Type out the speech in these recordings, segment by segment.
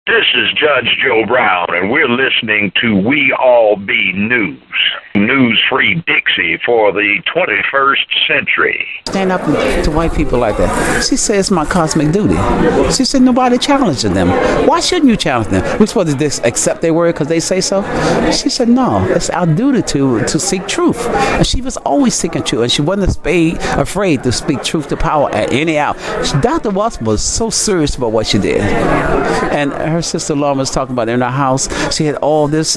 This is Judge Joe Brown, and we're listening to We All Be News. News-free Dixie for the 21st century. Stand up to white people like that. She says it's my cosmic duty. She said nobody challenges them. Why shouldn't you challenge them? We're supposed to just accept their word because they say so? She said no, it's our duty to seek truth. And she was always seeking truth, and she wasn't afraid to speak truth to power at any hour. Dr. Watson was so serious about what she did. And her sister Lauren was talking about it in her house. She had all this,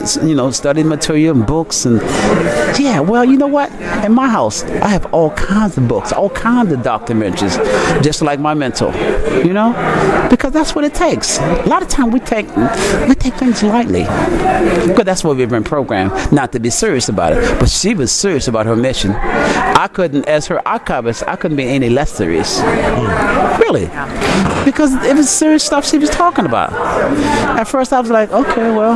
study material and books. And yeah, well, you know what? In my house, I have all kinds of books, all kinds of documentaries, just like my mentor, because that's what it takes. A lot of time we take things lightly, because that's what we've been programmed not to be serious about it. But she was serious about her mission. I couldn't, as her archivist, I couldn't be any less serious. Really. Because it was serious stuff she was talking about. At first I was like, okay, well,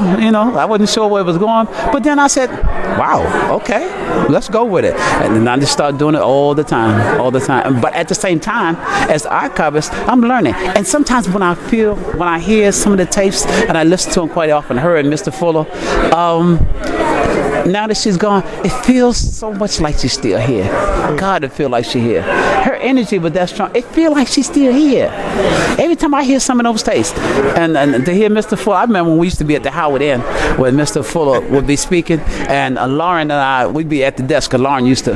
I wasn't sure where it was going. But then I said, wow, okay, let's go with it. And then I just started doing it all the time. But at the same time, as archivist, I'm learning. And sometimes when I hear some of the tapes, and I listen to them quite often, her and Mr. Fuller, now that she's gone, it feels so much like she's still here. God, it feels like she's here. Her energy was that strong. It feels like she's still here. Every time I hear some of those tapes, and to hear Mr. Fuller, I remember when we used to be at the Howard Inn, where Mr. Fuller would be speaking, and Lauren and I, we'd be at the desk, because Lauren used to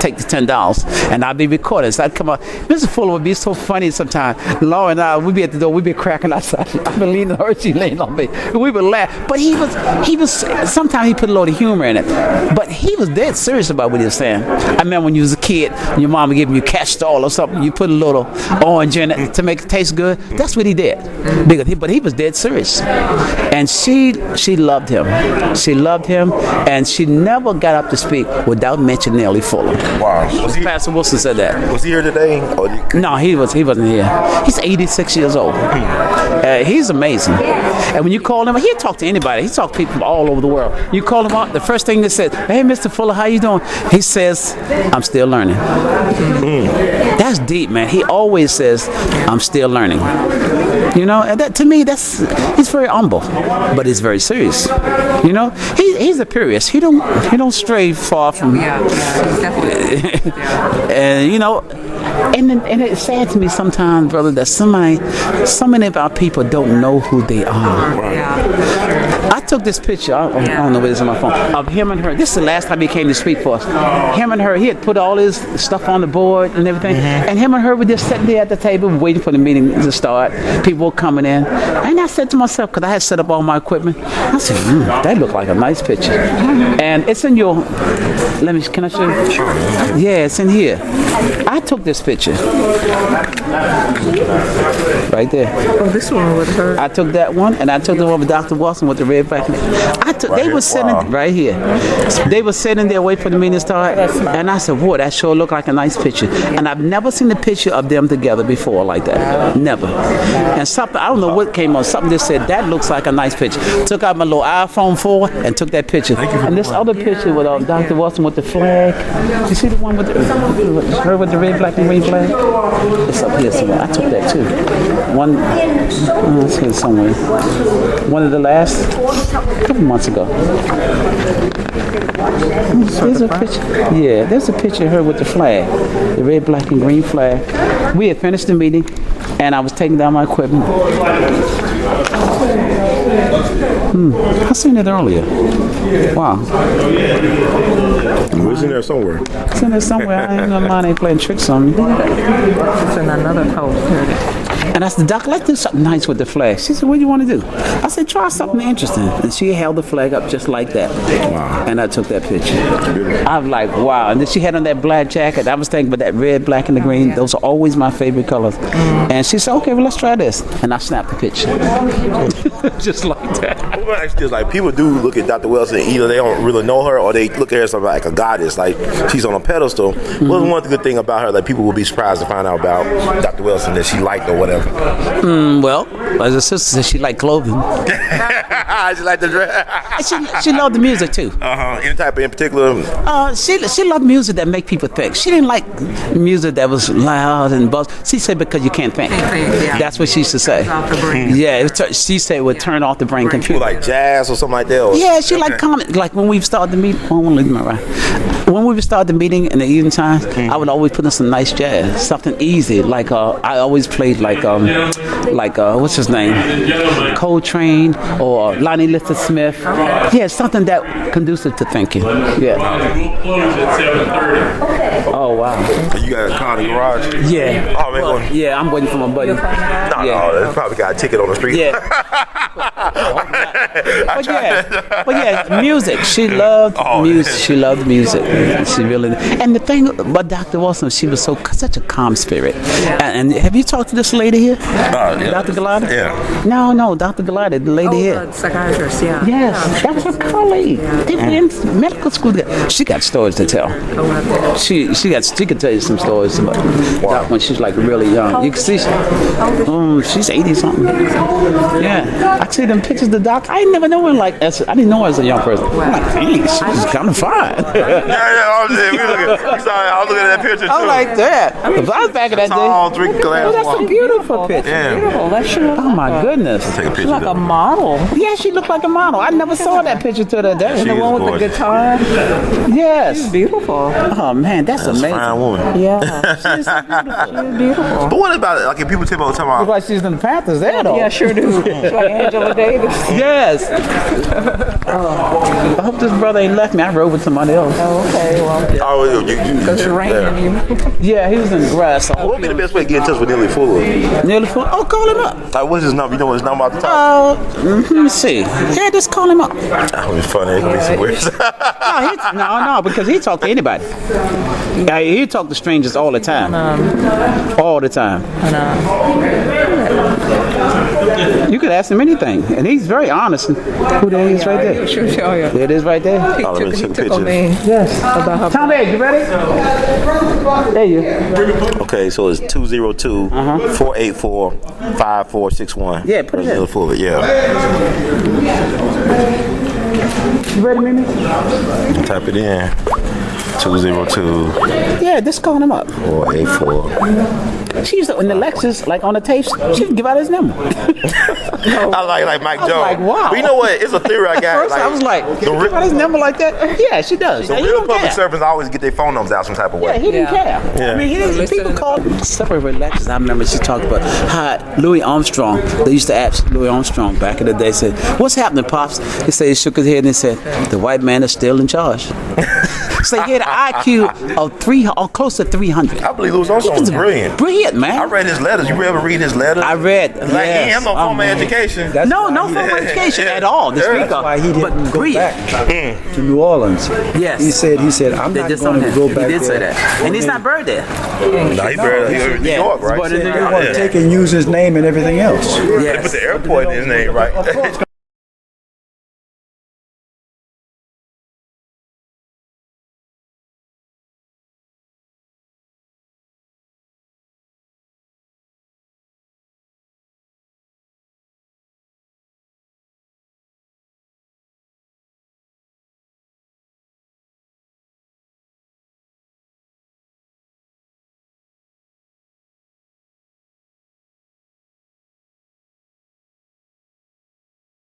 take the $10, and I'd be recording. So I'd come up. Mr. Fuller would be so funny sometimes. Lauren and I, we'd be at the door, we'd be cracking outside. I'd be leaning on her, she leaned on me. We would laugh. But he was, sometimes he put a little humor in it, but he was dead serious about what he was saying. I remember when you was a kid, and your mom would give you Castol or something, you put a little orange in it to make it taste good. That's what he did. But he was dead serious. And she loved him. She loved him, and she never got up to speak without mentioning Nellie Fuller. Wow. Pastor Wilson said that. Was he here today? No, he wasn't here. He's 86 years old. He's amazing. And when you call him, he'll talk to anybody. He talks to people from all over the world. You call him up, the first thing they said, hey, Mr. Fuller, how you doing? He says, I'm still learning. That's deep, man. He always says, I'm still learning. And that, to me, he's very humble, but he's very serious. He's a purist. He don't stray far from. Definitely. And it's sad to me sometimes, brother, that so many of our people don't know who they are. I took this picture, I don't know where it's on my phone, of him and her. This is the last time he came to speak for us. Him and her, he had put all his stuff on the board and everything, and him and her were just sitting there at the table waiting for the meeting to start. People were coming in, and I said to myself, because I had set up all my equipment, I said, that looked like a nice picture. And it's in your, can I show you? Sure. Yeah, it's in here. I took this picture. Right there. Oh, this one with her. I took that one, and I took the one with Dr. Watson with the red back. They were sitting right here. They were sitting there waiting for the meeting to start, and I said, "Whoa, that sure looked like a nice picture." And I've never seen a picture of them together before like that. Never. And something, I don't know what came on. Something just said that looks like a nice picture. Took out my little iPhone 4 and took that picture. And this other picture with Dr. Watson with the flag. You see the one with her with the red, black, and green flag? It's up here somewhere. I took that too. It's here somewhere. One of the last, a couple months ago. There's a picture. Yeah, there's a picture of her with the flag, the red, black, and green flag. We had finished the meeting, and I was taking down my equipment. I seen it earlier. Wow. It's in there somewhere. It's in there somewhere. I ain't gonna mind ain't playing tricks on me. It's in another post. And I said, Doc, let's do something nice with the flag. She said, what do you want to do? I said, try something interesting. And she held the flag up just like that. Wow. And I took that picture. I was like, wow. And then she had on that black jacket. I was thinking about that red, black, and the green. Those are always my favorite colors. And she said, okay, well, let's try this. And I snapped the picture. Just like that. Well, actually, it's like people do look at Dr. Wilson, either they don't really know her or they look at her as like a goddess, like she's on a pedestal. Well, one good thing about her that people will be surprised to find out about Dr. Wilson that she liked or whatever. Well, as a sister said, she liked clothing. I just like the dress. She loved the music too. Any type in particular? She loved music that make people think. She didn't like music that was loud and buzz. She said because you can't think. Yeah. That's what she used to say. Off the brain. Yeah, she said it would turn off the brain computer. Like jazz or something like that? Or? Yeah, she liked comment. Like when we started the meeting, when we would start the meeting in the evening time, I would always put in some nice jazz, something easy. Like I always played like what's his name, Coltrane or Lonnie Liston Smith. Yeah, something that conducive to thinking. Yeah. We'll close at 7:30. Oh wow. You got a car in the garage? Yeah. Oh man, going. Yeah, I'm waiting for my buddy. No, Yeah. they probably got a ticket on the street. Yeah. But yeah, music. She loved music. She loved music. She really. And the thing about Dr. Wilson, she was such a calm spirit. And have you talked to this lady here, Yeah. Dr. Galata? Yeah. No, Dr. Galata, the lady here. The psychiatrist, yeah. Yes, that was her colleague. They were in medical school together. She got stories to tell. She could tell you some stories about Doc when she's like really young. You can see she's 80 something. Yeah, I see them pictures of the Doc. I never know her I didn't know her as a young person. I'm like, dang, she's kind of fine. I was looking at that picture too. I'm like that. If I was back in that day. Tall, drink glass That's a water. beautiful picture. Yeah. Beautiful. That she looked Oh my goodness. Take a picture. like a model. Yeah, she looked like a model. I never saw that picture till that day. She The is one with the gorgeous. guitar. Yes. Beautiful. Oh man, that's amazing. Fine woman. Yeah. She's so beautiful. She's beautiful. But what about it? Like if people tell me all the Look time, like she's in the Panthers there though. Yeah, sure do. She's like Angela Davis. Yes. I hope this brother ain't left me. I rode with somebody else. Oh, okay, well, because it's raining. Yeah, he was in the grass. So What would be the best way to get in touch with Neely Fuller? nearly full. Oh, call him up. Like, what's his number? You know what his number off the top? Let me see. Yeah, just call him up. That would be funny. It could be some weird. No, because he talk to anybody. Yeah, he talk to strangers all the time. All the time. You could ask him anything, and he's very honest. Who that is right there? Sure, show you. There it is right there. Oh, let me He take took on pictures. me Yes. about her. Tom Egg, you ready? There you. Okay, so it's 202-484-5461. Yeah, put it in. Neely Fuller, yeah. You ready, Mimi? Type it in. 202-484. Yeah, just call him up. She used to, in the lectures, like on the tapes, she would give out his number. I like Mike I was Jones. like, wow. But you know what? It's a theory I got. First, I was like, the give out his number like that? Yeah, she does. The And he real don't public care. servants always get their phone numbers out some type of way. Yeah, he didn't care. Yeah. I mean, he didn't. Listen People to called separate lectures. I remember she talked about how Louis Armstrong. They used to ask Louis Armstrong back in the day. Said, "What's happening, pops?" He said he shook his head and he said, "The white man is still in charge." So he had an IQ of close to 300. I believe Louis Armstrong was brilliant. Brilliant, man. I read his letters. You ever read his letters? I read. Like, he ain't have no formal man. education. No formal education at all. To speak of. Why he But didn't go brilliant. back to New Orleans. Yes. He said, I'm They not did going to something. go He back did say there. that, and he's not buried there. No, he buried in New Yeah, York, he's right? born in New They York. want to take and use his name and everything else. They put the airport in his name, right?